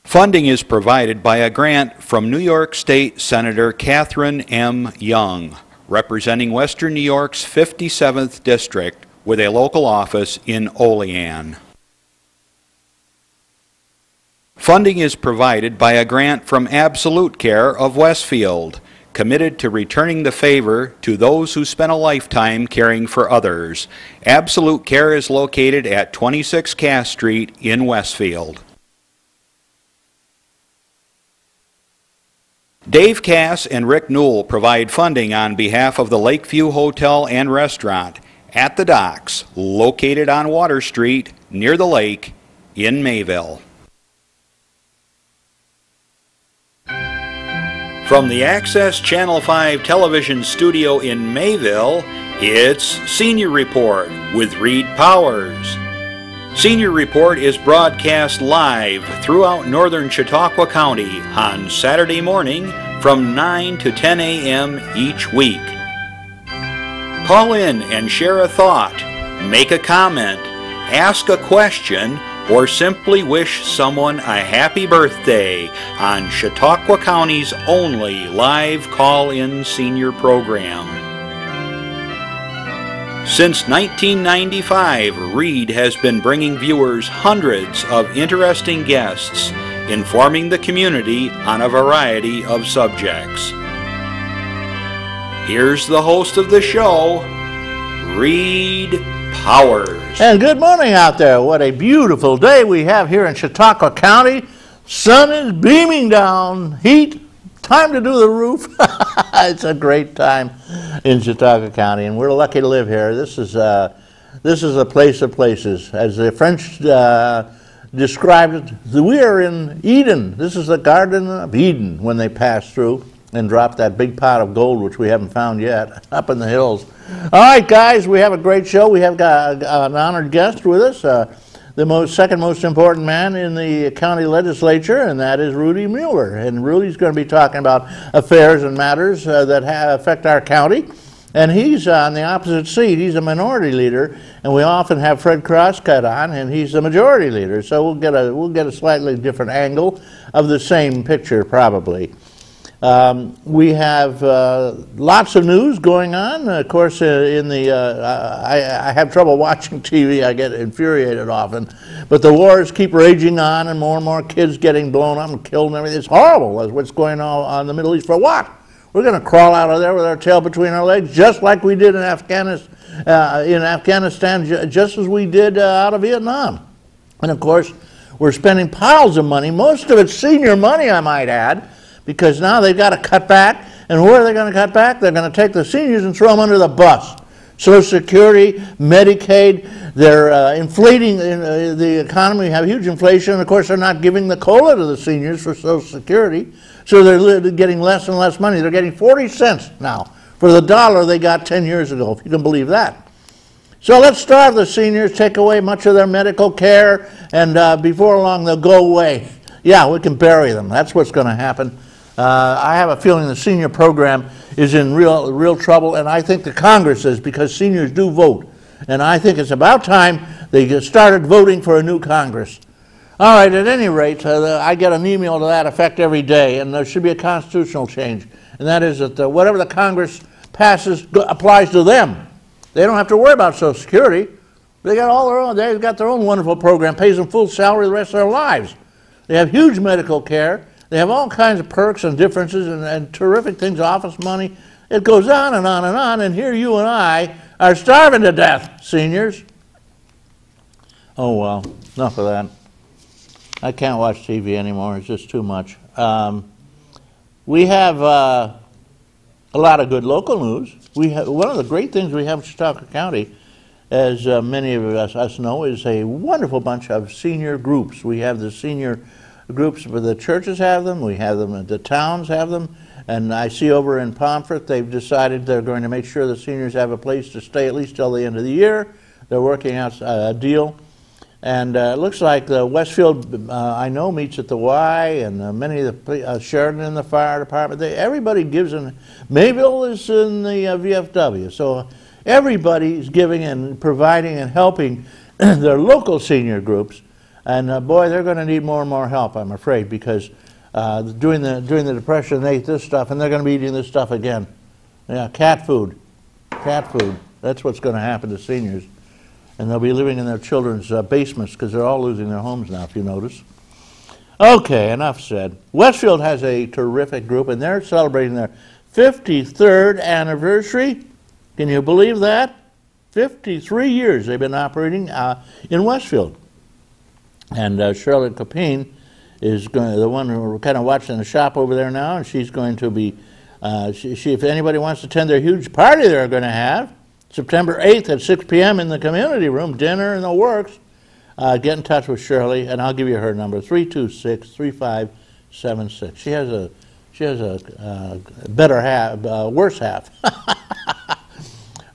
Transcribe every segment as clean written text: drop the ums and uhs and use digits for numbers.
Funding is provided by a grant from New York State Senator Catherine M. Young, representing Western New York's 57th District with a local office in Olean. Funding is provided by a grant from Absolute Care of Westfield, committed to returning the favor to those who spent a lifetime caring for others. Absolute Care is located at 26 Cass Street in Westfield. Dave Cass and Rick Newell provide funding on behalf of the Lakeview Hotel and Restaurant at the docks, located on Water Street near the lake in Mayville. From the Access Channel 5 television studio in Mayville, it's Senior Report with Reed Powers. Senior Report is broadcast live throughout northern Chautauqua County on Saturday morning from 9 to 10 a.m. each week. Call in and share a thought, make a comment, ask a question, or simply wish someone a happy birthday on Chautauqua County's only live call-in senior program. Since 1995, Reed has been bringing viewers hundreds of interesting guests, informing the community on a variety of subjects. Here's the host of the show, Reed Powers. And good morning out there. What a beautiful day we have here in Chautauqua County. Sun is beaming down, heat, time to do the roof. It's a great time in Chautauqua County, and we're lucky to live here. This is a place of places. As the French described it, we are in Eden. This is the Garden of Eden when they passed through and dropped that big pot of gold, which we haven't found yet, up in the hills. All right, guys, we have a great show. We have got an honored guest with us, the second most important man in the county legislature, and that is Rudy Mueller. And Rudy's going to be talking about affairs and matters that affect our county. And he's on the opposite seat. He's a minority leader, and we often have Fred Crosscut on, and he's the majority leader. So we'll get a slightly different angle of the same picture, probably. We have lots of news going on. Of course, I have trouble watching TV. I get infuriated often. But the wars keep raging on, and more kids getting blown up and killed and everything. It's horrible what's going on in the Middle East. For what? We're going to crawl out of there with our tail between our legs, just like we did in Afghanistan, just as we did out of Vietnam. And of course, we're spending piles of money, most of it's senior money, I might add, because now they've got to cut back. And where are they going to cut back? They're going to take the seniors and throw them under the bus. Social Security, Medicaid, they're inflating the economy. We have huge inflation. And of course, they're not giving the COLA to the seniors for Social Security. So they're getting less and less money. They're getting 40 cents now for the dollar they got 10 years ago, if you can believe that. So let's starve the seniors, take away much of their medical care, and before long they'll go away. Yeah, we can bury them. That's what's going to happen. I have a feeling the senior program is in real trouble, and I think the Congress is, because seniors do vote. And I think it's about time they started voting for a new Congress. All right, at any rate, I get an email to that effect every day, and there should be a constitutional change. And that is that whatever the Congress passes applies to them. They don't have to worry about Social Security. They got all their own. They've got their own wonderful program, pays them full salary the rest of their lives. They have huge medical care. They have all kinds of perks and differences and terrific things, office money. It goes on and on and on, and here you and I are starving to death, seniors. Oh, well, enough of that. I can't watch TV anymore. It's just too much. We have a lot of good local news. One of the great things we have in Chautauqua County, as many of us know, is a wonderful bunch of senior groups. We have the senior groups, but the churches have them, we have them, the towns have them, and I see over in Pomfret they've decided they're going to make sure the seniors have a place to stay at least till the end of the year. They're working out a deal. And it looks like the Westfield, I know, meets at the Y, and many of the Sheridan in the fire department. Everybody gives in. Mayville is in the VFW. So everybody's giving and providing and helping their local senior groups. And boy, they're going to need more and more help, I'm afraid, because during the Depression, they ate this stuff, and they're going to be eating this stuff again. Yeah, cat food. Cat food. That's what's going to happen to seniors. And they'll be living in their children's basements because they're all losing their homes now, if you notice. Okay, enough said. Westfield has a terrific group, and they're celebrating their 53rd anniversary. Can you believe that? 53 years they've been operating in Westfield. And Charlotte Copine is the one who we're kind of watching the shop over there now, and she's going to be, if anybody wants to attend their huge party they're going to have, September 8th at 6 p.m. in the community room, dinner in the works. Get in touch with Shirley, and I'll give you her number, 326-3576. She has a better half, worse half.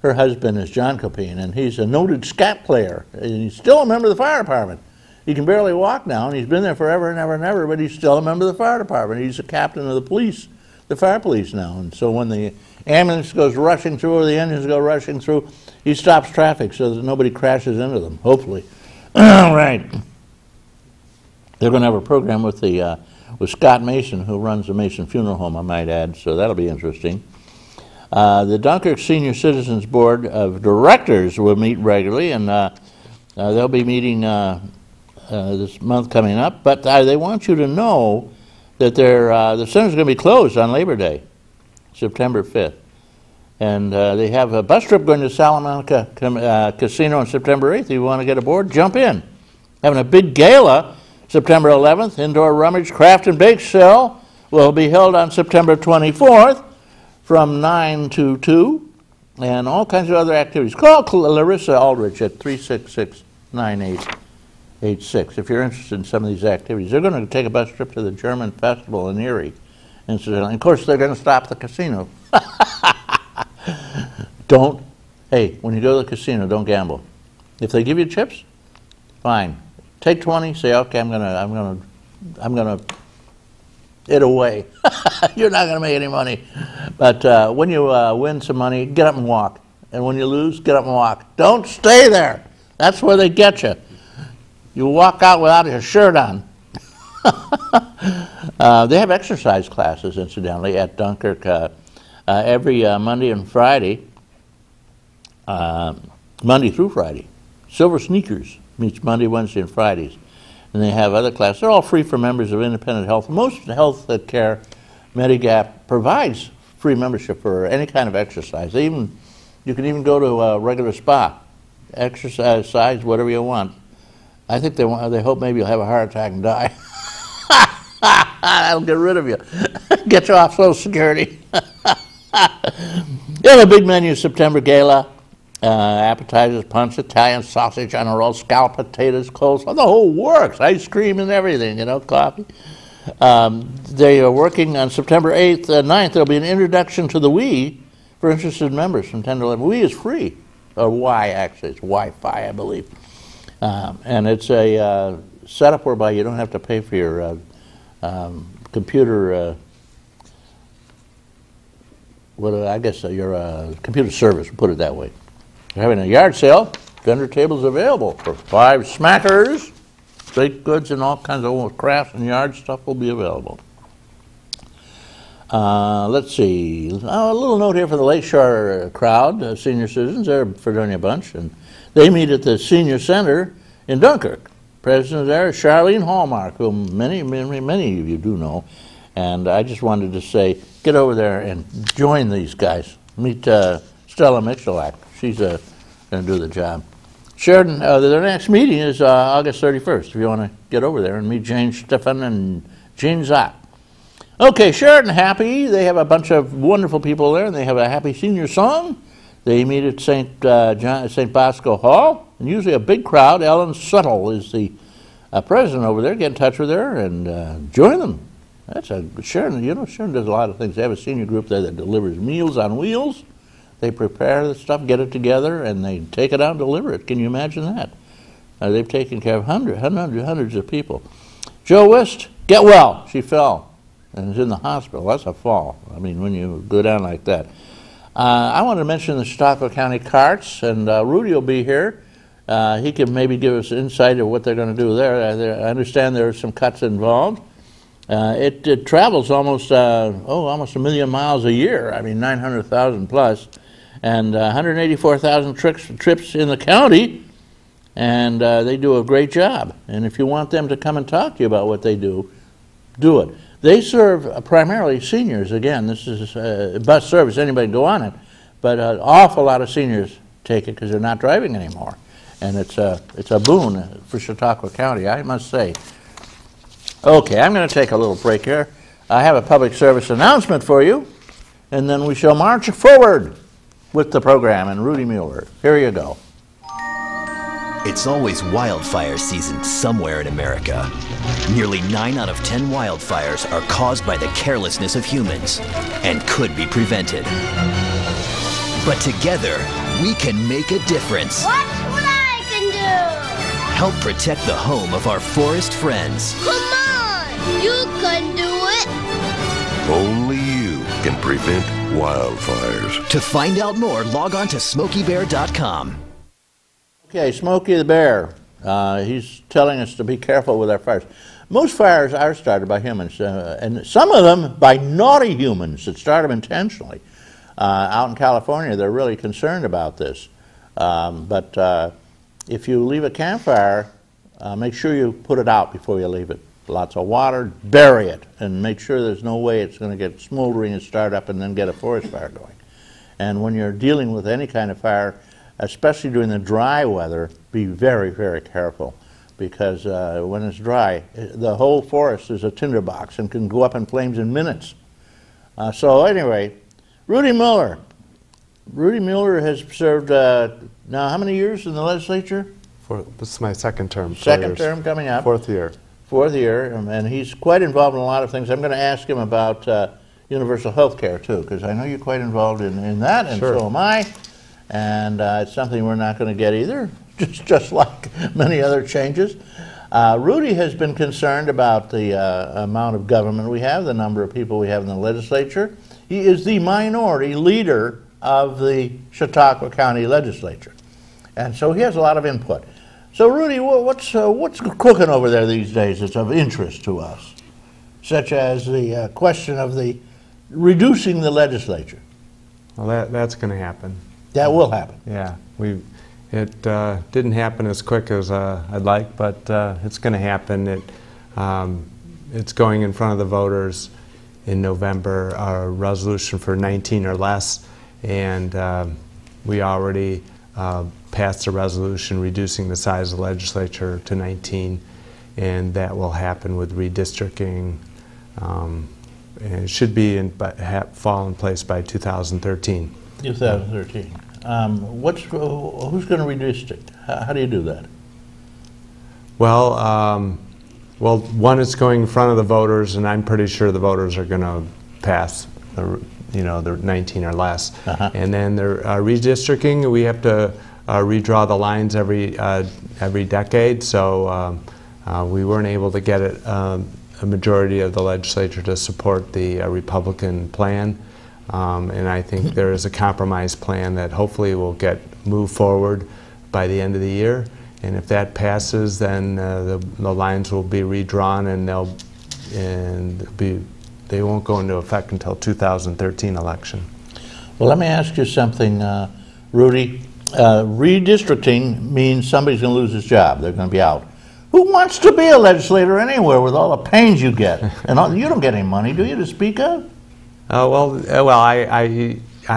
Her husband is John Copine, and he's a noted scat player, and he's still a member of the fire department. He can barely walk now, and he's been there forever and ever and ever, but he's still a member of the fire department. He's a captain of the police, the fire police now, and so when the ambulance goes rushing through or the engines go rushing through, he stops traffic so that nobody crashes into them, hopefully. All right. They're going to have a program with Scott Mason, who runs the Mason Funeral Home, I might add, so that'll be interesting. The Dunkirk Senior Citizens Board of Directors will meet regularly, and they'll be meeting this month coming up, but they want you to know that the center's going to be closed on Labor Day, September 5th. And they have a bus trip going to Salamanca Casino on September 8th. If you want to get aboard, jump in. Having a big gala September 11th. Indoor rummage, craft, and bake sale will be held on September 24th from 9 to 2. And all kinds of other activities. Call Larissa Aldrich at 366-9886 if you're interested in some of these activities. They're going to take a bus trip to the German Festival in Erie, incidentally. Of course, they're going to stop the casino. Hey, when you go to the casino, don't gamble. If they give you chips, fine. Take 20, say, okay, I'm gonna it away. You're not gonna make any money. But when you win some money, get up and walk. And when you lose, get up and walk. Don't stay there. That's where they get you. You walk out without your shirt on. They have exercise classes, incidentally, at Dunkirk every Monday and Friday. Monday through Friday. Silver Sneakers meets Monday, Wednesday, and Fridays. And they have other classes. They're all free for members of independent health. Most health care, Medigap, provides free membership for any kind of exercise. You can even go to a regular spa, exercise, whatever you want. I think they hope maybe you'll have a heart attack and die. That'll get rid of you. Get you off Social Security. They have a big menu September gala. Appetizers, punch, Italian sausage on a roll, scalloped potatoes, coleslaw, the whole works. Ice cream and everything, coffee. They are working on September 8th, 9th. There'll be an introduction to the Wii for interested members from 10 to 11. Wii is free, or Y actually. It's Wi-Fi, I believe. And it's a setup whereby you don't have to pay for your computer. Your computer service, we'll put it that way. They're having a yard sale. Vendor tables available for 5 smackers. Baked goods and all kinds of crafts and yard stuff will be available. Let's see. A little note here for the Lakeshore crowd, senior citizens. They're a Fredonia bunch, and they meet at the Senior Center in Dunkirk. President there is Charlene Hallmark, whom many of you do know. And I just wanted to say, get over there and join these guys. Meet Stella Michalak. She's going to do the job. Sheridan, their next meeting is August 31st, if you want to get over there and meet Jane Stefan and Jean Zott. Okay, Sheridan Happy. They have a bunch of wonderful people there, and they have a happy senior song. They meet at St. Bosco Hall, and usually a big crowd. Ellen Suttle is the president over there. Get in touch with her and join them. Sheridan, Sheridan does a lot of things. They have a senior group there that delivers Meals on Wheels. They prepare the stuff, get it together, and they take it out and deliver it. Can you imagine that? They've taken care of hundreds of people. Joe Wist, get well. She fell and is in the hospital. That's a fall. I mean, when you go down like that. I want to mention the Chautauqua County Carts, and Rudy will be here He can maybe give us insight of what they're going to do there. I understand there are some cuts involved. It travels almost almost 1 million miles a year. I mean, 900,000 plus, and 184,000 trips in the county, and they do a great job. And if you want them to come and talk to you about what they do, do it. They serve primarily seniors. Again, this is a bus service. Anybody can go on it, but an awful lot of seniors take it because they're not driving anymore, and it's a boon for Chautauqua County, I must say. Okay, I'm going to take a little break here. I have a public service announcement for you, and then we shall march forward with the program and Rudy Mueller. Here you go. It's always wildfire season somewhere in America. Nearly 9 out of 10 wildfires are caused by the carelessness of humans and could be prevented. But together, we can make a difference. Watch what I can do! Help protect the home of our forest friends. Come on! You can do it! Only you can prevent wildfires. To find out more, log on to SmokeyBear.com. Okay, Smokey the Bear. He's telling us to be careful with our fires. Most fires are started by humans, and some of them by naughty humans that start them intentionally. Out in California, they're really concerned about this. But if you leave a campfire, make sure you put it out before you leave it. Lots of water, bury it, and make sure there's no way it's going to get smoldering and start up and then get a forest fire going. And when you're dealing with any kind of fire, especially during the dry weather, be very, very careful, because when it's dry, the whole forest is a tinderbox and can go up in flames in minutes. So anyway, Rudy Mueller. Rudy Mueller has served now how many years in the legislature? This is my second term. Second term coming up. Fourth year. Fourth year, and he's quite involved in a lot of things. I'm going to ask him about universal health care too, because I know you're quite involved in that, and Sure. so am I. And it's something we're not going to get either, just like many other changes. Rudy has been concerned about the amount of government we have, the number of people we have in the legislature. He is the minority leader of the Chautauqua County Legislature, and so he has a lot of input. So Rudy, what's cooking over there these days that's of interest to us, such as the question of the reducing the legislature? Well, that's going to happen. That will happen. Yeah, it didn't happen as quick as I'd like, but it's going to happen. It's going in front of the voters in November, a resolution for 19 or less, and we already passed a resolution reducing the size of the legislature to 19, and that will happen with redistricting, and it should be fall in place by 2013. 2013. Who's going to redistrict? How do you do that? Well, one is going in front of the voters, and I'm pretty sure the voters are going to pass the 19 or less. And then they're redistricting. We have to redraw the lines every decade. So we weren't able to get a majority of the legislature to support the Republican plan. And I think there is a compromise plan that hopefully will get moved forward by the end of the year. And if that passes, then the lines will be redrawn, and they won't go into effect until 2013 election. Well, let me ask you something, Rudy. Redistricting means somebody's going to lose his job. They're going to be out. Who wants to be a legislator anywhere with all the pains you get? And you don't get any money, do you, to speak of? I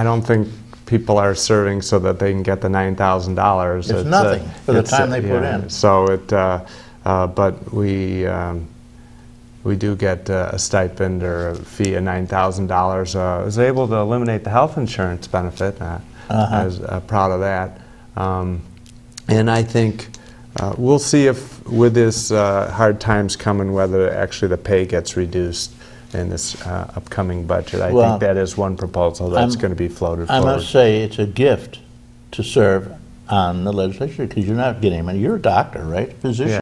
don't think people are serving so that they can get the $9,000. It's nothing for the time they put in. So but we do get a stipend or a fee of $9,000. I was able to eliminate the health insurance benefit. I was proud of that. And I think we'll see if with this hard times coming, whether actually the pay gets reduced in this upcoming budget. I think that is one proposal that's going to be floated forward. I must say it's a gift to serve on the legislature, because you're not getting money. You're a doctor, right? Physician. Yeah.